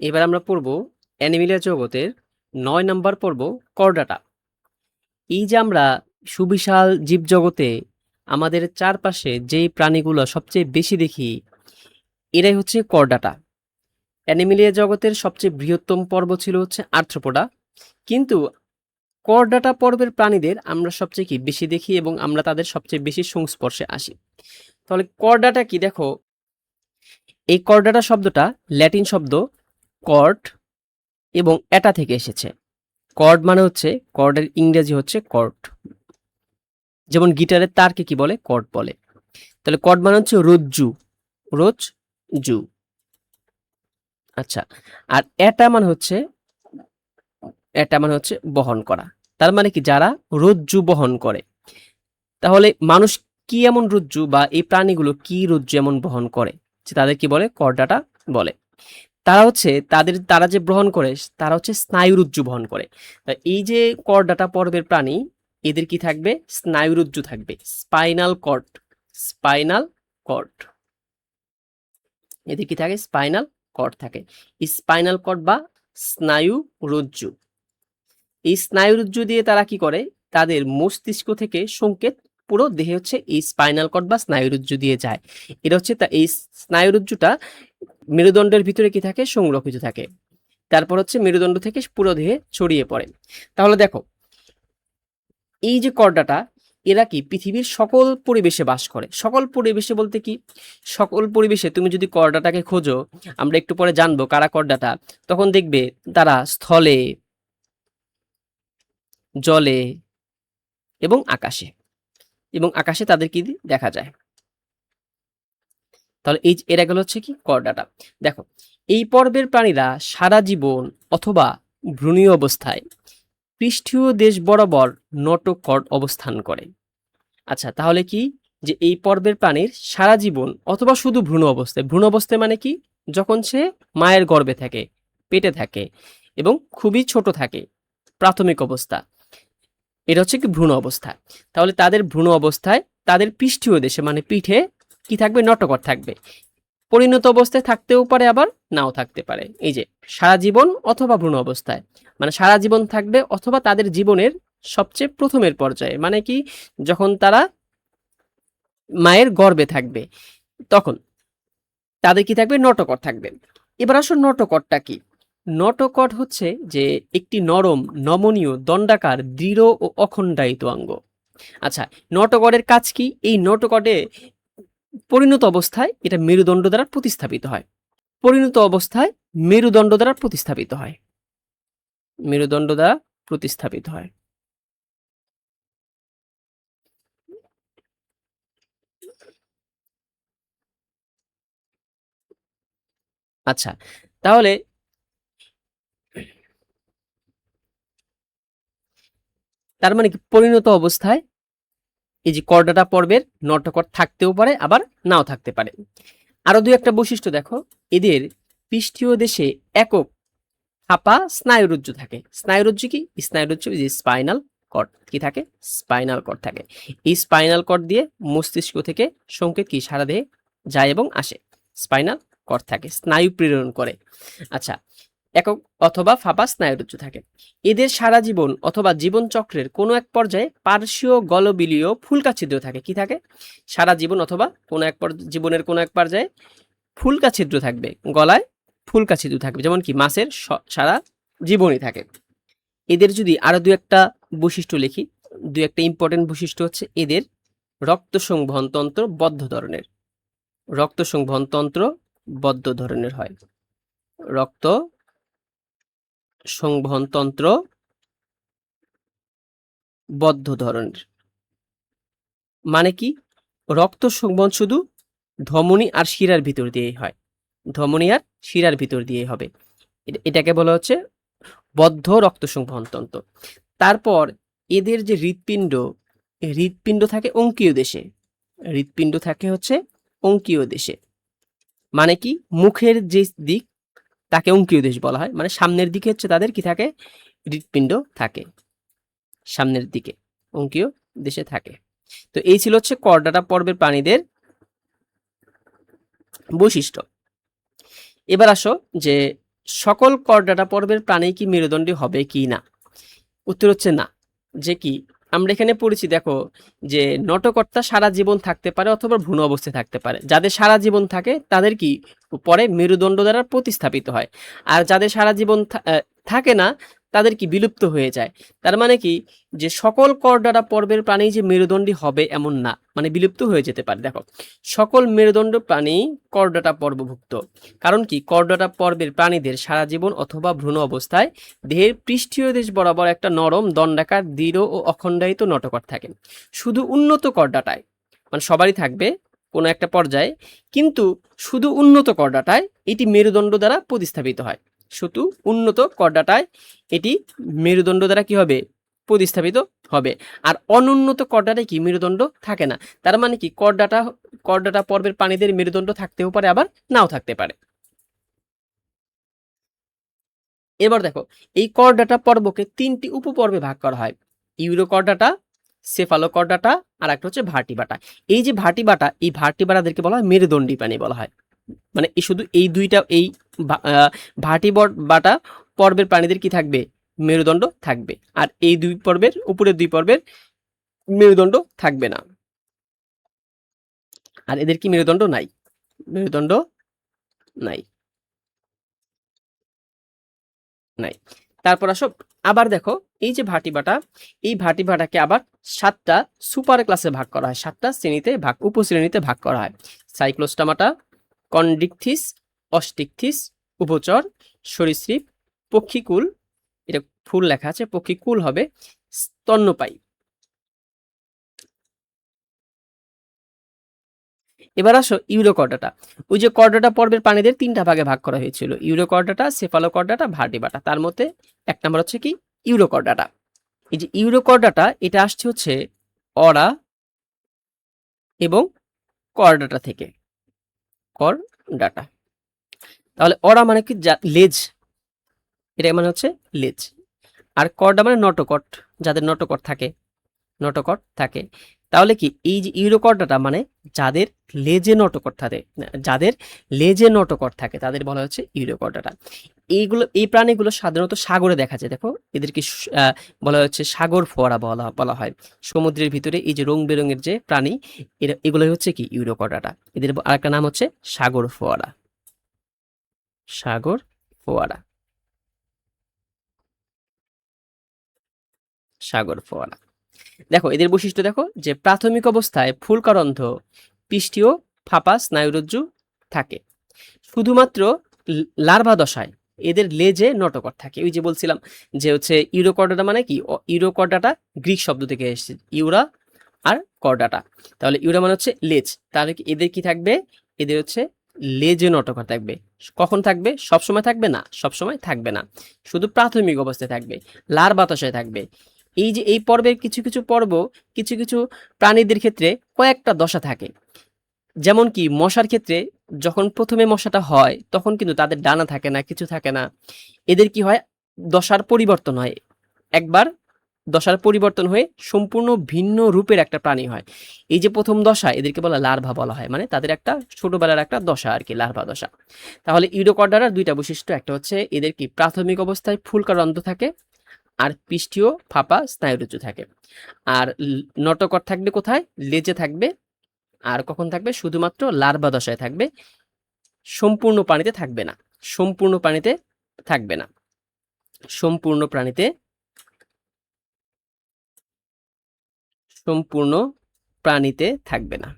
এবার আমরা পড়ব অ্যানিমেলিয়া জগতের ৯ নাম্বার পর্ব করডাটা। এই যে আমরা সুবিশাল জীবজগতে আমাদের চারপাশে যেই প্রাণীগুলো সবচেয়ে বেশি দেখি, এরাই হচ্ছে করডাটা। অ্যানিমেলিয়া জগতের সবচেয়ে বৃহত্তম পর্ব ছিল হচ্ছে আর্থ্রোপোডা, কিন্তু করডাটা পর্বের প্রাণীদের আমরা সবচেয়ে কি বেশি দেখি এবং আমরা তাদের সবচেয়ে বেশি সংস্পর্শে আসি। তাহলে করডাটা কি দেখো, এই করডাটা শব্দটা ল্যাটিন শব্দ কর্ড এবং এটা থেকে এসেছে। কর্ড মানে হচ্ছে, কর্ডের ইংরেজি হচ্ছে কর্ড, যেমন গিটারের তারকে কি বলে, কর্ড বলে। তাহলে কর্ড মানে হচ্ছে রজ্জু, রজ্জু। আচ্ছা, আর এটা মানে হচ্ছে বহন করা। তার মানে কি, যারা রজ্জু বহন করে। তাহলে মানুষ কি এমন রজ্জু বা এই প্রাণীগুলো কি রজ্জু এমন বহন করে যে তাদের কি বলে, করডাটা বলে। তারা যে বহন করে, তারা হচ্ছে স্নায়ুরজ্জু বহন করে। তা এই যে করডাটা পর্বের প্রাণী, এদের কি থাকবে, স্নায়ুরজ্জু থাকবে, স্পাইনাল কর্ড। স্পাইনাল কর্ড, এদের কি থাকে, স্পাইনাল কর্ড থাকে। স্পাইনাল কর্ড বা স্নায়ু রজ্জু, এই স্নায়ুরজ্জু দিয়ে তারা কি করে, তাদের মস্তিষ্ক থেকে সংকেত পুরো দেহে হচ্ছে এই স্পাইনাল কর্ড বা স্নায়ুরজ্জু দিয়ে যায়। এটা হচ্ছে এই স্নায়ুরজ্জুটা মেরুদণ্ডের ভিতরে কি থাকে, সংরক্ষিত থাকে। তারপর হচ্ছে মেরুদণ্ড থেকে পুরো দেহে ছড়িয়ে পড়ে। তাহলে দেখো, এই যে করডাটা, এরা কি পৃথিবীর সকল পরিবেশে বাস করে। সকল পরিবেশে বলতে কি, সকল পরিবেশে তুমি যদি করডাটাকে খোঁজো, আমরা একটু পরে জানবো কারা করডাটা, তখন দেখবে তারা স্থলে, জলে এবং আকাশে তাদের কি দেখা যায়। তাহলে এরা গেল হচ্ছে কি করডাটা। দেখো, এই পর্বের প্রাণীরা সারা জীবন অথবা ভ্রূণীয় অবস্থায় পৃষ্ঠীয় দেশ বরাবর নটোকর্ড অবস্থান করে। আচ্ছা, তাহলে কি, যে এই পর্বের প্রাণীর সারা জীবন অথবা শুধু ভ্রূণ অবস্থায় মানে কি, যখন সে মায়ের গর্ভে থাকে, পেটে থাকে এবং খুবই ছোট থাকে, প্রাথমিক অবস্থা, এটা হচ্ছে কি ভ্রূণ অবস্থা। তাহলে তাদের ভ্রূণ অবস্থায় তাদের পৃষ্ঠীয় দেশে মানে পিঠে কি থাকবে, নটকট থাকবে। পরিণত অবস্থায় থাকতেও পারে, আবার নাও থাকতে পারে। এই যে সারা জীবন অথবা ভ্রূণ অবস্থায়, মানে সারা জীবন থাকবে অথবা তাদের জীবনের সবচেয়ে প্রথমের পর্যায়ে, মানে কি, যখন তারা মায়ের গর্ভে থাকবে, তখন তাদের কি থাকবে, নটকট থাকবে। এবার আসো, নটকটটা কি। নটকট হচ্ছে যে একটি নরম, নমনীয়, দণ্ডাকার, দৃঢ় ও অখণ্ডায়িত অঙ্গ। আচ্ছা, নটকটের কাজ কি, এই নটকটে পরিণত অবস্থায় এটা মেরুদণ্ড দ্বারা প্রতিস্থাপিত হয়। পরিণত অবস্থায় মেরুদণ্ড দ্বারা প্রতিস্থাপিত হয়, মেরুদণ্ড দ্বারা প্রতিস্থাপিত হয়। আচ্ছা, তাহলে তার মানে কি, পরিণত অবস্থায় এই যে করডাটা পর্বের নটকট থাকতেও পারে, আবার নাও থাকতে পারে। আরো দুই একটা বৈশিষ্ট্য দেখো, এদের পৃষ্ঠীয় দেশে একক ফাঁপা স্নায়ুরজ্জু থাকে। স্নায়ুরজ্জু কি, স্নায়ুরজ্জু যে স্পাইনাল কর্ড কি থাকে, স্পাইনাল কর্ড থাকে। এই স্পাইনাল কর্ড দিয়ে মস্তিষ্ক থেকে সংকেত কি সারা দেহে যায় এবং আসে। স্পাইনাল কর্ড থাকে, স্নায়ু প্রেরণ করে। আচ্ছা, একক অথবা ফাঁপা স্নায়ুরজ্জু থাকে। এদের সারা জীবন অথবা জীবন চক্রের কোনো এক পর্যায়ে পার্শ্বীয় গলবিলীয় ফুলকা ছিদ্র থাকে। কি থাকে, সারা জীবন অথবা কোনো এক জীবনের কোনো এক পর্যায়ে ফুলকা ছিদ্র থাকবে, গলায় ফুলকা ছিদ্র থাকবে, যেমন কি মাছের সারা জীবনই থাকে। এদের যদি আরো দু একটা বৈশিষ্ট্য লিখি, দু একটা ইম্পর্টেন্ট বৈশিষ্ট্য হচ্ছে, এদের রক্ত সংবহন তন্ত্র বদ্ধ ধরনের। রক্ত সংবহন তন্ত্র বদ্ধ ধরনের হয়। রক্ত সংবহন তন্ত্র বদ্ধ ধরনের মানে কি, রক্ত সংবহন শুধু ধমনী আর শিরার ভিতর দিয়েই হয়, ধমনী আর শিরার ভিতর দিয়ে হবে। এটাকে বলা হচ্ছে বদ্ধ রক্ত সংবহন তন্ত্র। তারপর এদের যে হৃৎপিণ্ড থাকে অঙ্কীয় দেশে। হৃৎপিণ্ড থাকে হচ্ছে অঙ্কীয় দেশে, মানে কি, মুখের যে দিক তাকে অঙ্কীয় দেশ বলা হয়, মানে সামনের দিকে হচ্ছে তাদের কি থাকে, হৃৎপিণ্ড থাকে, সামনের দিকে অঙ্কীয় দেশে থাকে। তো এই ছিল হচ্ছে করডাটা পর্বের প্রাণীদের বৈশিষ্ট্য। এবার আসো যে সকল করডাটা পর্বের প্রাণী কি মেরুদণ্ডী হবে কি না? উত্তর হচ্ছে না। যে কি আমরা এখানে পড়েছি, দেখো যে নটকট্টা সারা জীবন থাকতে পারে অথবা ভ্রূণ অবস্থায় থাকতে পারে। যাদের সারা জীবন থাকে তাদের কি পরে মেরুদণ্ড দ্বারা প্রতিস্থাপিত হয়, আর যাদের সারা জীবন থাকে না তাদের কি বিলুপ্ত হয়ে যায়। তার মানে কি যে সকল করডাটা পর্বের প্রাণী যে মেরুদণ্ডী হবে এমন না, মানে বিলুপ্ত হয়ে যেতে পারে। দেখো সকল মেরুদণ্ড প্রাণী করডাটা পর্বভুক্ত, কারণ কি করডাটা পর্বের প্রাণীদের সারা জীবন অথবা ভ্রূণ অবস্থায় দেহের পৃষ্ঠীয় দেশ বরাবর একটা নরম দণ্ডাকার দৃঢ় ও অখণ্ডায়িত নটকট থাকে। শুধু উন্নত করডাটায়, মানে সবারই থাকবে কোনো একটা পর্যায়ে, কিন্তু শুধু উন্নত করডাটায় এটি মেরুদণ্ড দ্বারা প্রতিস্থাপিত হয়। শুধু উন্নত করডাটায় এটি মেরুদণ্ড দ্বারা কি হবে? প্রতিস্থাপিত হবে। আর অনুন্নত করডাটায় কি মেরুদণ্ড থাকে না। তার মানে কি করডাটা পর্বের প্রাণীদের মেরুদণ্ড থাকতেও পারে, আবার নাও থাকতে পারে। এবার দেখো এই করডাটা পর্বকে 3টি উপপর্বে ভাগ করা হয়: ইউরোকর্ডাটা, সেফালোকর্ডাটা, আর একটা হচ্ছে ভার্টিবাটা। এই যে ভার্টিবাটা, এই ভার্টিবাটাদেরকে বলা হয় মেরুদণ্ডী প্রাণী বলা হয়। মানে এই শুধু এই দুইটা, এই ভার্টিবাটা পর্বের প্রাণীদের কি থাকবে? মেরুদণ্ড থাকবে। আর এই দুই পর্বের, উপরের দুই পর্বের মেরুদণ্ড থাকবে না। আর এদের কি মেরুদণ্ড নাই, মেরুদণ্ড নাই, নাই। তারপর আসো আবার দেখো এই যে ভার্টিবাটা, এই ভার্টিবাটাকে আবার 7টা সুপার ক্লাসে ভাগ করা হয়, 7টা শ্রেণীতে উপশ্রেণীতে ভাগ করা হয়: সাইক্লোস্টামাটা, কন্ডিকথিস, অস্টিকথিস, উভচর, সরীসৃপ, পক্ষীকুল, এটা ফুল লেখা আছে, পক্ষীকুল হবে, স্তন্যপায়ী। এবার আসো ইউরোকর্ডাটা। ওই যে কর্ডাটা পর্বের প্রাণীদের 3টা ভাগে ভাগ করা হয়েছিল: ইউরোকর্ডাটা, সেফালোকর্ডাটা, ভার্টিবাটা। তার মধ্যে 1 নম্বর হচ্ছে কি ইউরোকর্ডাটা। এই যে ইউরোকর্ডাটা, এটা আসছে হচ্ছে অরা এবং করডাটা থেকে। করডাটা তাহলে অরা মানে কি লেজ, এটা মানে হচ্ছে লেজ। আর করডা মানে নটকট, যাদের নটকট থাকে। তাহলে কি এই যে ইউরোকর্ডাটা মানে যাদের লেজে নটকট থাকে, যাদের লেজে নটকট থাকে তাদের বলা হচ্ছে ইউরোকর্ডাটা। এই প্রাণীগুলো সাধারণত সাগরে দেখা যায়। দেখো এদেরকে বলা হচ্ছে সাগর ফোয়ারা বলা হয়। সমুদ্রের ভিতরে এই যে রং বেরঙের যে প্রাণী, এগুলোই হচ্ছে কি ইউরোকর্ডাটা। এদের আরেকটা নাম হচ্ছে সাগর ফোয়ারা। সাগর ফোয়ারা, সাগর ফোয়ারা। দেখো এদের বৈশিষ্ট্য দেখো যে প্রাথমিক অবস্থায় ফুলকারন্ধ, পৃষ্ঠীয় ফাঁপা স্নায়ুরজ্জু থাকে। শুধুমাত্র লার্ভা দশায় এদের লেজে নটকট থাকে। ওই যে বলছিলাম যে হচ্ছে ইউরোকর্ডাটা মানে কি, ইউরোকর্ডাটা গ্রিক শব্দ থেকে এসেছে, ইউরা আর কর্ডাটা। তাহলে ইউরা মানে হচ্ছে লেজ। তাহলে কি এদের কি থাকবে? এদের হচ্ছে লেজে নটকট থাকবে। কখন থাকবে? সবসময় থাকবে না, সবসময় থাকবে না, শুধু প্রাথমিক অবস্থায় থাকবে, লার্ভা দশায় থাকবে। এই যে এই পর্বের কিছু কিছু পর্ব, কিছু কিছু প্রাণীদের ক্ষেত্রে কয়েকটা দশা থাকে। যেমন কি মশার ক্ষেত্রে যখন প্রথমে মশাটা হয় তখন কিন্তু তাদের ডানা থাকে না, কিছু থাকে না। এদের কি হয়? দশার পরিবর্তন হয়। একবার দশার পরিবর্তন হয়ে সম্পূর্ণ ভিন্ন রূপের একটা প্রাণী হয়। এই যে প্রথম দশা, এদেরকে বলা লার্ভা বলা হয়, মানে তাদের একটা ছোটবেলার একটা দশা আর কি, লার্ভা দশা। তাহলে ইউরোকর্ডাটার 2টা বৈশিষ্ট্য, একটা হচ্ছে এদের কি প্রাথমিক অবস্থায় ফুলকারন্ধ থাকে, আর পৃষ্ঠীয় ফাঁপা স্নায়ুরজ্জু থাকে। আর নটকট থাকবে কোথায়? লেজে থাকবে। আর কখন থাকবে? শুধুমাত্র লার্ভা দশায় থাকবে, সম্পূর্ণ প্রাণীতে থাকবে না, সম্পূর্ণ প্রাণীতে থাকবে না, সম্পূর্ণ প্রাণীতে, সম্পূর্ণ প্রাণীতে থাকবে না,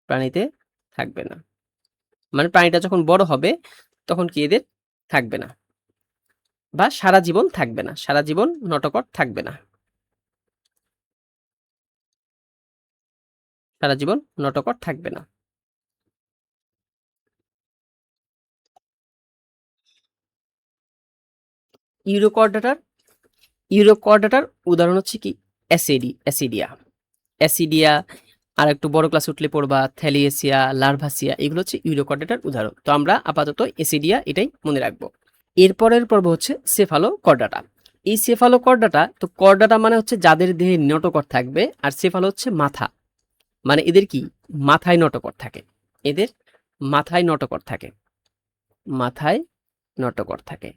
প্রাণীতে থাকবে না। মানে প্রাণীটা যখন বড় হবে তখন কি এদের থাকবে না, বা সারা জীবন থাকবে না, সারা জীবন নটকট থাকবে না, সারা জীবন নটকট থাকবে না। ইউরোকর্ডাটার ইউরোকর্ডাটার উদাহরণ হচ্ছে কি অ্যাসিডিয়া, অ্যাসিডিয়া। আর একটু বড় ক্লাস উঠলে পড়বা থ্যালিয়েসিয়া, লার্ভাসিয়া, এগুলো হচ্ছে ইউরোকর্ডাটার উদাহরণ। তো আমরা আপাতত অ্যাসিডিয়া এটাই মনে রাখবো। এরপরের পর্ব হচ্ছে সেফালোকর্ডাটা। এই সেফালোকর্ডাটা, তো কর্ডাটা মানে হচ্ছে যাদের দেহে নটকট থাকবে, আর সেফালো হচ্ছে মাথা, মানে এদের কি মাথায় নটকট থাকে, এদের মাথায় নটকট থাকে, মাথায় নটকট থাকে।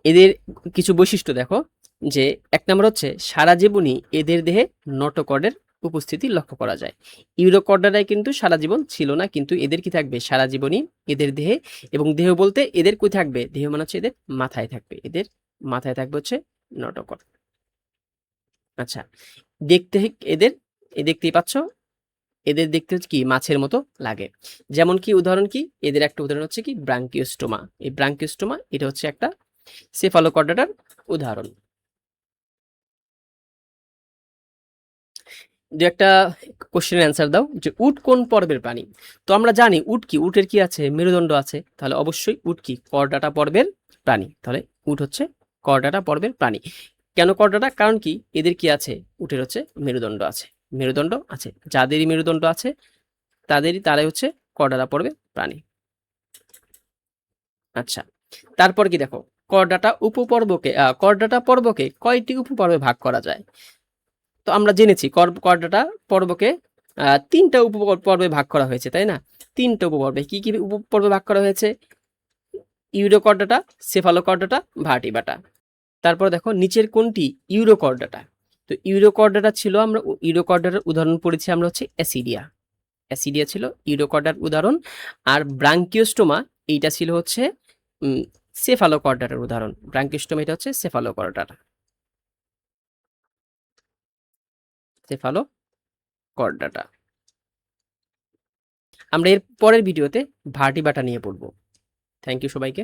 এদের কিছু বৈশিষ্ট্য দেখো, যে এক নম্বর হচ্ছে সারা জীবনই এদের দেহে নটকর্ডের উপস্থিতি লক্ষ্য করা যায়। ইউরোকর্ডাটায় কিন্তু সারা জীবন ছিল না, কিন্তু এদের কি থাকবে সারা জীবনই এদের দেহে, এবং দেহ বলতে এদের কই থাকবে, দেহ মানে হচ্ছে এদের মাথায় থাকবে, এদের মাথায় থাকবে হচ্ছে নটকর্ড। আচ্ছা, দেখতে এদের দেখতেই পাচ্ছ, এদের দেখতে হচ্ছে কি মাছের মতো লাগে। যেমন কি উদাহরণ কি, এদের একটা উদাহরণ হচ্ছে কি ব্রাঙ্কিওস্টোমা। এই ব্রাঙ্কিওস্টোমা এটা হচ্ছে একটা সেফালোকর্ডাটার উদাহরণ। যে একটা কোশ্চেনের অ্যান্সার দাও, যে উট কোন পর্বের প্রাণী? তো আমরা জানি উট কি, উটের কি আছে, মেরুদণ্ড আছে, তাহলে অবশ্যই উট কি করডাটা পর্বের প্রাণী, তাহলে উট হচ্ছে করডাটা পর্বের প্রাণী। কেন করডাটা? কারণ কি এদের কি আছে, উটের হচ্ছে মেরুদণ্ড আছে, মেরুদণ্ড আছে, যাদেরই মেরুদণ্ড আছে তারাই হচ্ছে করডাটা পর্বের প্রাণী। আচ্ছা, তারপর কি দেখো, করডাটা পর্বকে কয়টি উপপর্বে ভাগ করা যায়? তো আমরা জেনেছি করডাটা পর্বকে ৩টা উপপর্বে ভাগ করা হয়েছে, তাই না? ৩টা উপপর্বে কি উপপর্বে ভাগ করা হয়েছে? Urochordata, Cephalochordata, ভার্টিবাটা। তারপর দেখো নিচের কোনটি ইউরোকর্ডাটা? তো ইউরোকর্ডাটা ছিল, আমরা ইউরোকর্ডাটার উদাহরণ পড়েছি আমরা হচ্ছে অ্যাসিডিয়া। অ্যাসিডিয়া ছিল ইউরোকর্ডার উদাহরণ। আর ব্রাঙ্কিওস্টোমা এইটা ছিল হচ্ছে সেফালোকর্ডাটার উদাহরণ। ব্রাঙ্কিওস্টোমা এটা হচ্ছে সেফালোকর্ডাটা, সেফালোকর্ডাটা। আমরা এর পরের ভিডিওতে ভার্টিবাটা নিয়ে পড়ব। থ্যাংক ইউ সবাইকে।